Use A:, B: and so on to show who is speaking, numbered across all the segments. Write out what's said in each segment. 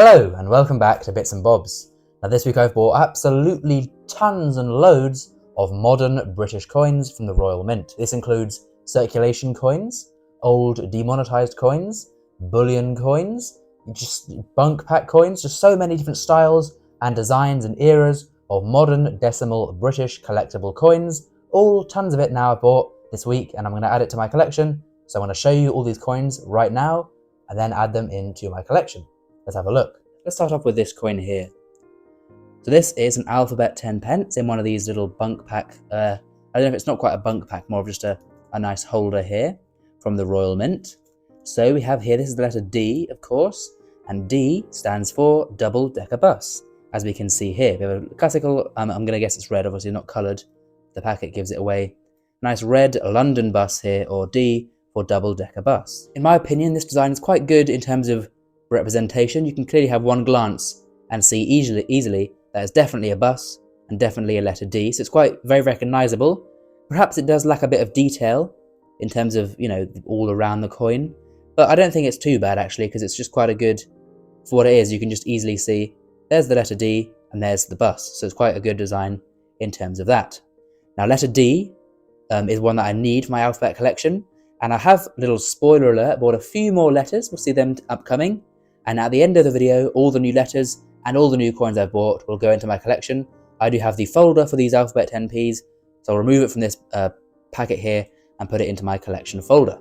A: Hello and welcome back to Bits and Bobs. Now this week I've bought absolutely tons and loads of modern British coins from the Royal Mint. This includes circulation coins, old demonetised coins, bullion coins, just bunk pack coins, just so many different styles and designs and eras of modern decimal British collectible coins. All tons of it now I've bought this week and I'm going to add it to my collection. So I'm going to show you all these coins right now and then add them into my collection. Let's have a look. Let's start off with this coin here. So this is an alphabet 10 pence in one of these little bunk pack, I don't know if it's not quite a bunk pack, more of just a nice holder here from the Royal Mint. So we have here, this is the letter D, of course, and D stands for double-decker bus, as we can see here. We have a classical, I'm going to guess it's red, obviously not coloured. The packet gives it away. Nice red London bus here, or D for double-decker bus. In my opinion, this design is quite good in terms of representation. You can clearly have one glance and see easily that it's definitely a bus and definitely a letter D, so it's quite very recognizable. Perhaps it does lack a bit of detail in terms of, you know, all around the coin, but I don't think it's too bad actually, because it's just quite a good, for what it is, you can just easily see there's the letter D and there's the bus, so it's quite a good design in terms of that. Now letter D is one that I need for my alphabet collection, and I have, little spoiler alert, bought a few more letters. We'll see them upcoming. And at the end of the video, all the new letters and all the new coins I've bought will go into my collection. I do have the folder for these alphabet 10p's, so I'll remove it from this packet here and put it into my collection folder.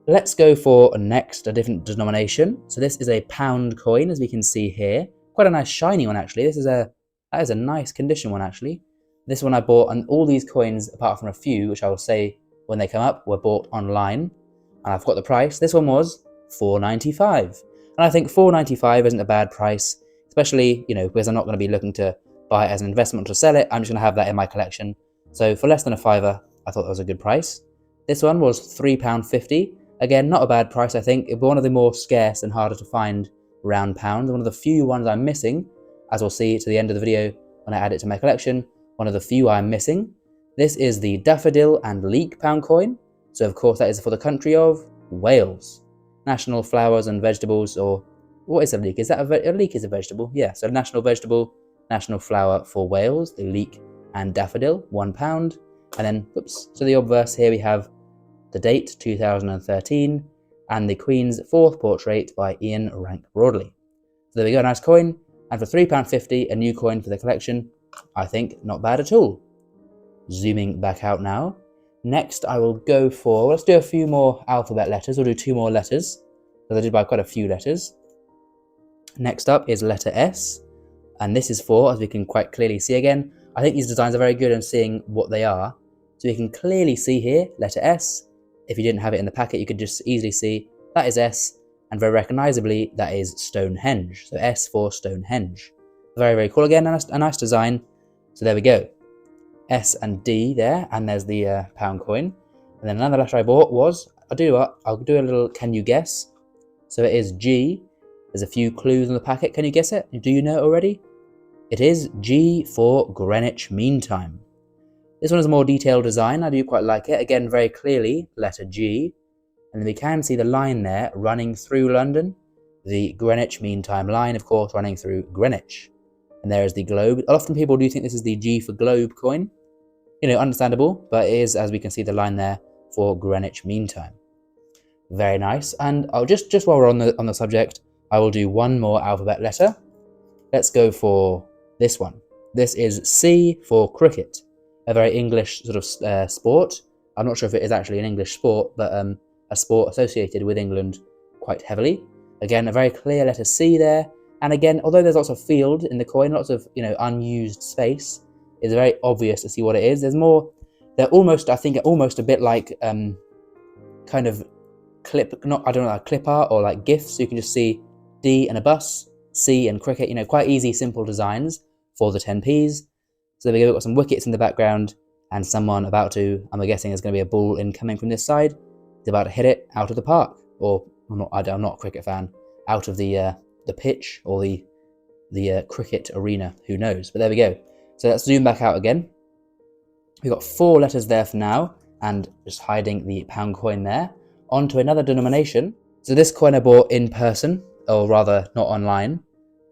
A: Let's go for next, a different denomination. So this is a pound coin, as we can see here. Quite a nice shiny one actually. That is a nice condition one actually. This one I bought, and all these coins, apart from a few, which I will say when they come up, were bought online. And I've got the price. This one was £4.95. And I think £4.95 isn't a bad price, especially, you know, because I'm not going to be looking to buy it as an investment or to sell it. I'm just going to have that in my collection. So for less than a fiver, I thought that was a good price. This one was £3.50. Again, not a bad price, I think. It's one of the more scarce and harder to find round pounds. One of the few ones I'm missing, as we'll see to the end of the video when I add it to my collection. One of the few I'm missing. This is the daffodil and leek pound coin. So of course that is for the country of Wales. National flowers and vegetables, or what is a leek? Is that a leek is a vegetable? Yeah, so national vegetable, national flower for Wales, the leek and daffodil, £1. And then, oops, so the obverse here we have the date, 2013, and the Queen's 4th portrait by Ian Rank Broadley. So there we go, a nice coin. And for £3.50, a new coin for the collection, I think not bad at all. Zooming back out now. Next, I will go for, let's do a few more alphabet letters. We'll do 2 more letters, because I did buy quite a few letters. Next up is letter S, and this is for, as we can quite clearly see again, I think these designs are very good in seeing what they are. So you can clearly see here, letter S. If you didn't have it in the packet, you could just easily see that is S, and very recognizably, that is Stonehenge. So S for Stonehenge. Very, very cool. Again, a nice design. So there we go. S and D there, and there's the pound coin. And then another letter I bought was, I'll do a little, can you guess? So it is G. There's a few clues in the packet. Can you guess it? Do you know it already? It is G for Greenwich Mean Time. This one is a more detailed design. I do quite like it. Again, very clearly, letter G. And we can see the line there running through London. The Greenwich Mean Time line, of course, running through Greenwich. And there is the globe. Often people do think this is the G for globe coin. You know, understandable, but it is, as we can see the line there, for Greenwich Mean Time. Very nice. And I'll just while we're on the subject, I will do one more alphabet letter. Let's go for this one. This is C for cricket, a very English sort of sport. I'm not sure if it is actually an English sport, but a sport associated with England quite heavily. Again, a very clear letter C there. And again, although there's lots of field in the coin, lots of, you know, unused space, it's very obvious to see what it is. There's more, they're almost, I think, almost a bit like kind of clip art or like GIFs. So you can just see D and a bus, C and cricket, you know, quite easy, simple designs for the 10p's. So there we go, we've got some wickets in the background and someone about to, I'm guessing there's going to be a ball incoming from this side. He's about to hit it out of the park, or I'm not a cricket fan, out of the pitch or the cricket arena, who knows. But there we go. So let's zoom back out again. We've got 4 letters there for now, and just hiding the pound coin there. On to another denomination. So this coin I bought in person, or rather not online.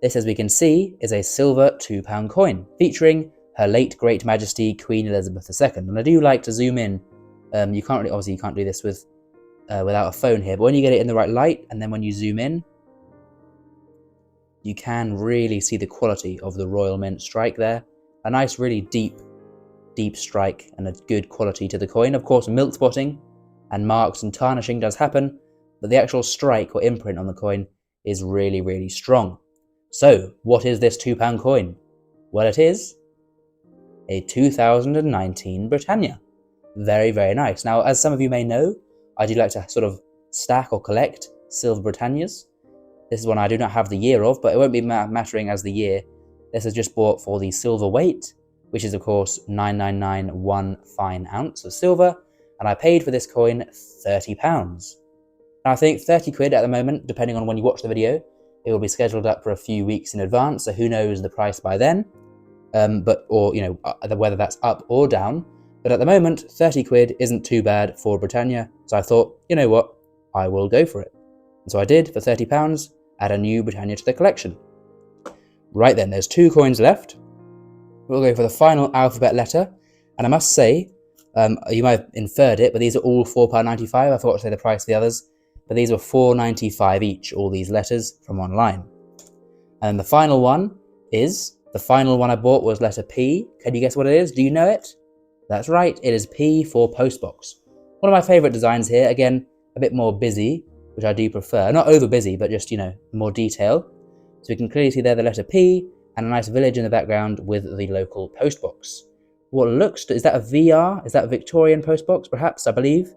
A: This, as we can see, is a silver £2 coin, featuring Her Late Great Majesty Queen Elizabeth II. And I do like to zoom in. You can't really, obviously you can't do this with without a phone here, but when you get it in the right light, and then when you zoom in, you can really see the quality of the Royal Mint strike there. A nice, really deep strike and a good quality to the coin. Of course, milk spotting and marks and tarnishing does happen, but the actual strike or imprint on the coin is really, really strong. So, what is this £2 coin? Well, it is a 2019 Britannia. Very, very nice. Now, as some of you may know, I do like to sort of stack or collect silver Britannias. This is one I do not have the year of, but it won't be mattering as the year. This is just bought for the silver weight, which is of course 999 fine ounce of silver, and I paid for this coin £30. Now I think 30 quid at the moment, depending on when you watch the video, it will be scheduled up for a few weeks in advance, so who knows the price by then, whether that's up or down. But at the moment, 30 quid isn't too bad for Britannia, so I thought, you know what, I will go for it. And so I did for £30, add a new Britannia to the collection. Right then, there's 2 coins left. We'll go for the final alphabet letter, and I must say, you might have inferred it, but these are all £4.95. I forgot to say the price of the others, but these were £4.95 each, all these letters from online. And the final one the final one I bought was letter P. Can you guess what it is? Do you know it? That's right, it is P for postbox. One of my favourite designs here, again, a bit more busy, which I do prefer. Not over busy, but just, more detail. So we can clearly see there the letter P and a nice village in the background with the local postbox. Is that a VR? Is that a Victorian postbox, perhaps, I believe?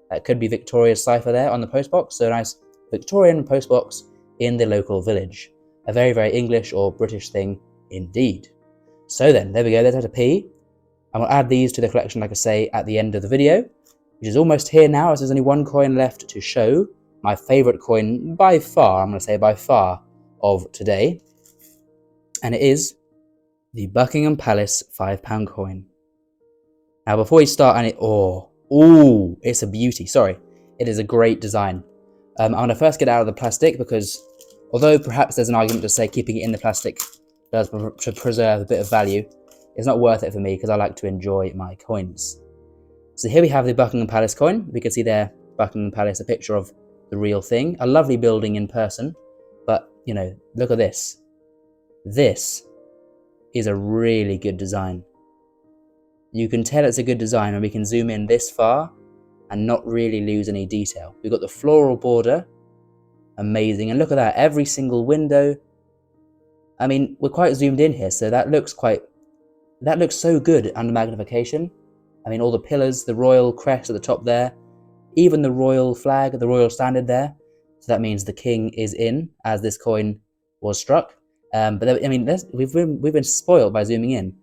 A: That could be Victoria's cipher there on the postbox. So a nice Victorian postbox in the local village. A very, very English or British thing indeed. So then, there we go, there's letter P. I'm going to add these to the collection, like I say, at the end of the video, which is almost here now, as there's only 1 coin left to show. My favourite coin by far, I'm going to say by far, of today. And it is the Buckingham Palace £5 coin. Now before we start, it's a beauty, sorry. It is a great design. I'm going to first get it out of the plastic because although perhaps there's an argument to say keeping it in the plastic does to preserve a bit of value, it's not worth it for me because I like to enjoy my coins. So here we have the Buckingham Palace coin. We can see there, Buckingham Palace, a picture of the real thing. A lovely building in person, but, look at this. This is a really good design. You can tell it's a good design when we can zoom in this far and not really lose any detail. We've got the floral border, amazing, and look at that, every single window. I mean, we're quite zoomed in here, so that looks so good under magnification. I mean, all the pillars, the royal crest at the top there, even the royal flag, the royal standard there. So that means the king is in, as this coin was struck. We've been spoiled by zooming in.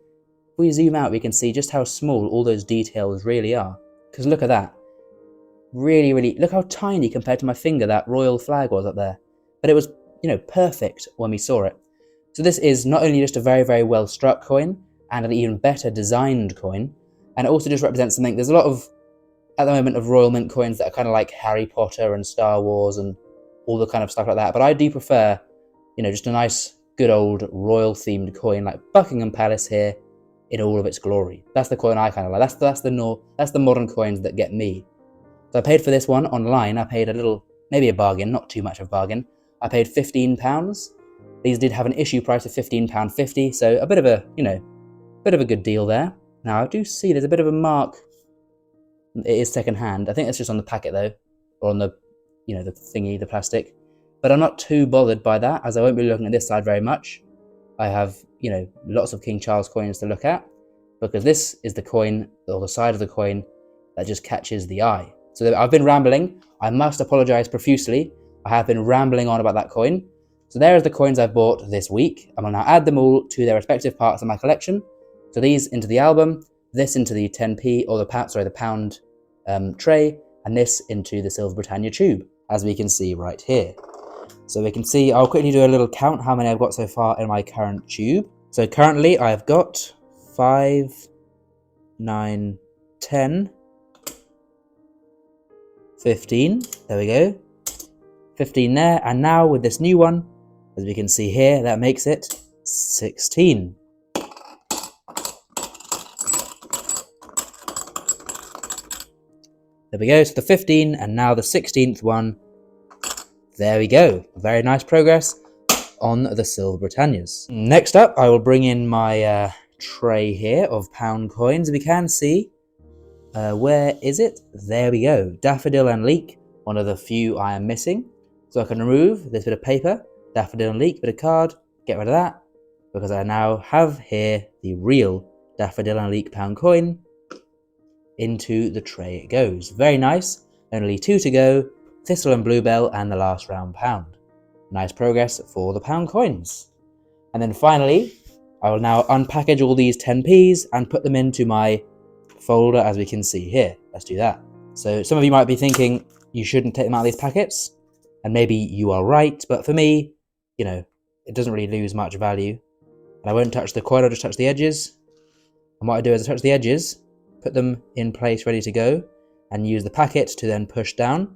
A: If we zoom out, we can see just how small all those details really are. Because look at that. Really, really, look how tiny compared to my finger that royal flag was up there. But it was, perfect when we saw it. So this is not only just a very, very well struck coin, and an even better designed coin, and it also just represents something. There's a lot of, at the moment, of Royal Mint coins that are kind of like Harry Potter and Star Wars and all the kind of stuff like that. But I do prefer, just a nice, good old royal themed coin like Buckingham Palace here in all of its glory. That's the coin I kind of like. That's the modern coins that get me. So I paid for this one online. I paid a little, maybe a bargain, not too much of a bargain. I paid £15. These did have an issue price of £15.50, so a bit of a, bit of a good deal there. Now I do see there's a bit of a mark. It is second hand. I think it's just on the packet though, or on the, the thingy, the plastic. But I'm not too bothered by that, as I won't be looking at this side very much. I have, lots of King Charles coins to look at, because this is the coin, or the side of the coin, that just catches the eye. So I've been rambling. I must apologise profusely. I have been rambling on about that coin. So there are the coins I've bought this week. I'm going to now add them all to their respective parts of my collection. So these into the album, this into the 10p, or the pound tray, and this into the Silver Britannia tube, as we can see right here. So we can see, I'll quickly do a little count how many I've got so far in my current tube. So currently I've got 5, 9, 10, 15, there we go, 15 there, and now with this new one, As we can see here, that makes it 16. There we go, so the 15 and now the 16th one. There we go, very nice progress on the Silver Britannias. Next up, I will bring in my tray here of pound coins. We can see, where is it? There we go, Daffodil and Leek, one of the few I am missing. So I can remove this bit of paper, Daffodil and Leek, bit of card, get rid of that, because I now have here the real Daffodil and Leek pound coin. Into the tray it goes. Very nice, only 2 to go, Thistle and Bluebell and the last round pound. Nice progress for the pound coins. And then finally, I will now unpackage all these 10p's and put them into my folder as we can see here. Let's do that. So some of you might be thinking you shouldn't take them out of these packets, and maybe you are right, but for me, you know, it doesn't really lose much value. And I won't touch the coin, I'll just touch the edges. And what I do is I touch the edges, put them in place ready to go, and use the packet to then push down.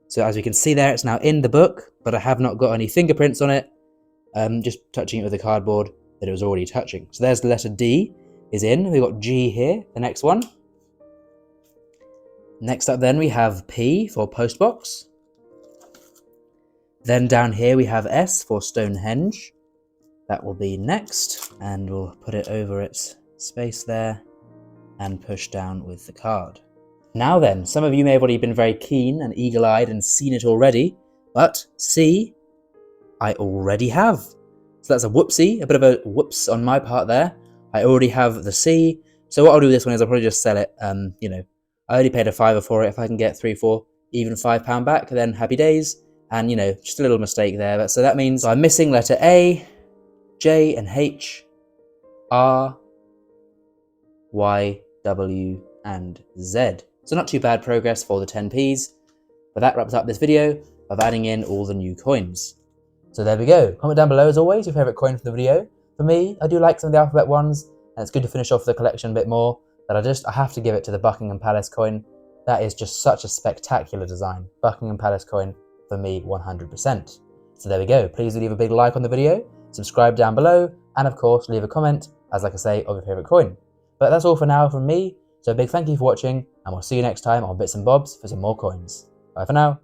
A: So as we can see there, it's now in the book, but I have not got any fingerprints on it. Just touching it with the cardboard that it was already touching. So there's the letter D is in. We've got G here, the next one. Next up then we have P for postbox. Then down here we have S for Stonehenge. That will be next, and we'll put it over its space there and push down with the card. Now then, some of you may have already been very keen and eagle-eyed and seen it already, but C, I already have. So that's a whoopsie, a bit of a whoops on my part there. I already have the C, so what I'll do with this one is I'll probably just sell it. You know, I already paid a £5 for it. If I can get 3, 4, even £5 back, then happy days. And you know, just a little mistake there. But so that means I'm missing letter A, J and H, R, Y, W and Z. So not too bad progress for the 10p's, but that wraps up this video of adding in all the new coins. So there we go. Comment down below as always your favourite coin for the video. For me, I do like some of the alphabet ones, and it's good to finish off the collection a bit more, but I have to give it to the Buckingham Palace coin. That is just such a spectacular design. Buckingham Palace coin for me 100%. So there we go. Please do leave a big like on the video, subscribe down below, and of course leave a comment, as like I say, of your favourite coin. But that's all for now from me, so a big thank you for watching, and we'll see you next time on Bits and Bobs for some more coins. Bye for now.